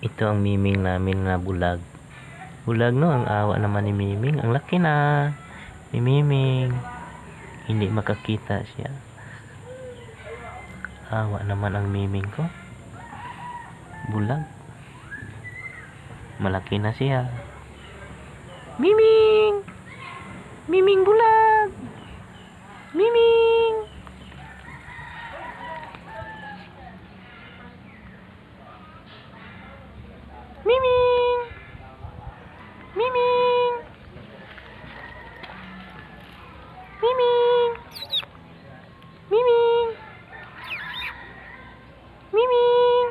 Ito ang miming namin na bulag. Bulag no, ang awa naman ni Miming. Ang laki na. Ni Miming. Hindi makakita siya. Awa naman ang Miming ko. Bulag. Malaki na siya. Miming! Miming bulag! Miming! Miming! Miming! Miming! Miming! Miming!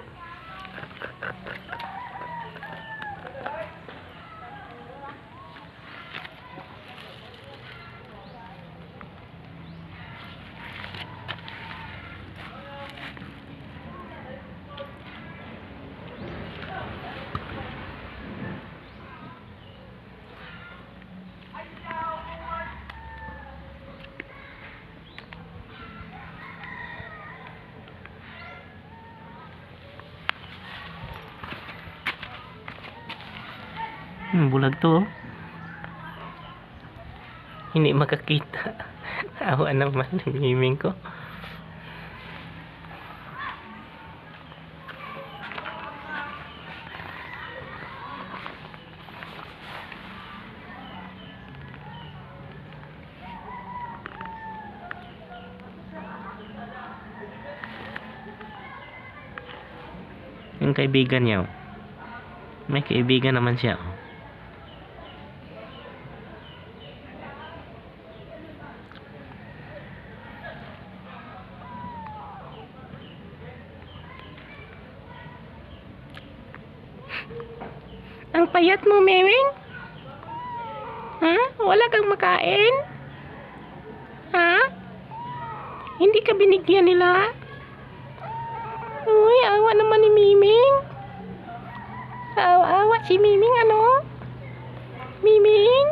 Bulag to. Hindi makakita. Awa naman ng Miming ko. Yung kaibigan niya. May kaibigan naman siya. Ang payat mo, Miming? Ha? Wala kang makain? Ha? Hindi ka binigyan nila? Uy, awa naman ni Miming. Awa si Miming, ano? Miming?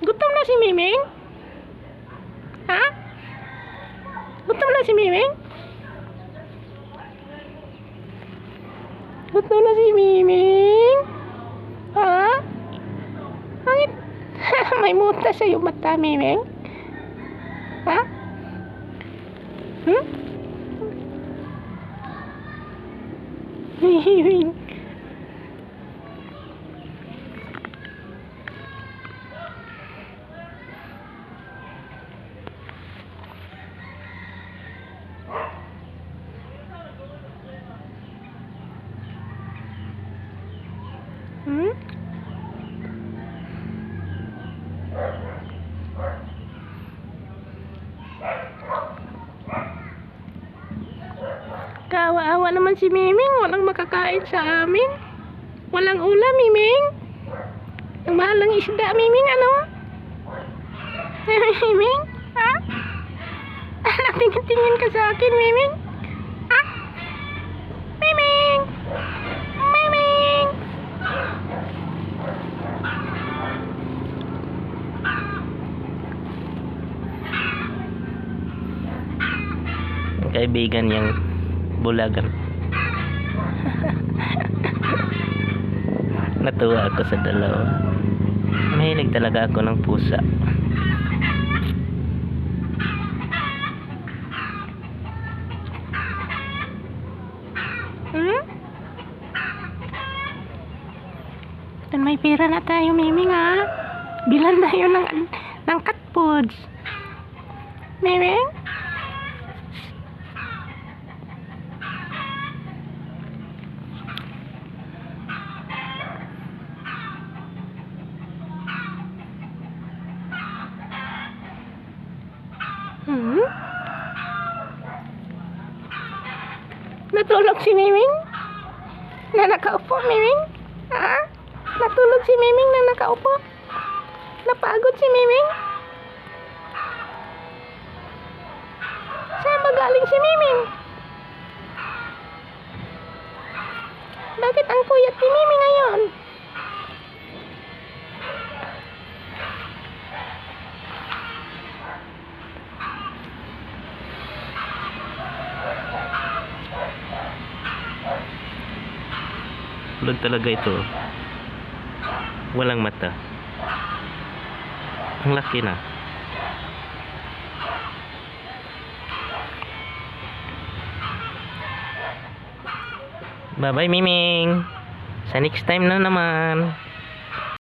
Gutom na si Miming? Ha? Gutom na si Miming? Gutom na si Miming? Ha? Bakit? May muta sa iyong mata, Miming? Ha? Miming? Kaawa-awa naman si Miming. Walang makakain sa amin. Walang ulam, Miming. Ang mahal ng isda, Miming, ano? Miming? Ha? Tingin-tingin ka sa akin, Miming? Ha? Miming! Miming! Ang kaibigan niyang bulagan. Natuwa ako sa dalawa. Mahilig talaga ako ng pusa. Dan may pera na tayo, Miming, ha? Bilan tayo ng cat foods. Miming? Natulog si Miming? Na nakaupo, Miming? Ha? Natulog si Miming na nakaupo? Napagod si Miming? Saan ba galing si Miming? Bakit ang puyat ni Miming ngayon? Tulog talaga ito. Walang mata. Ang laki na. Bye-bye, Miming. Sa next time na naman.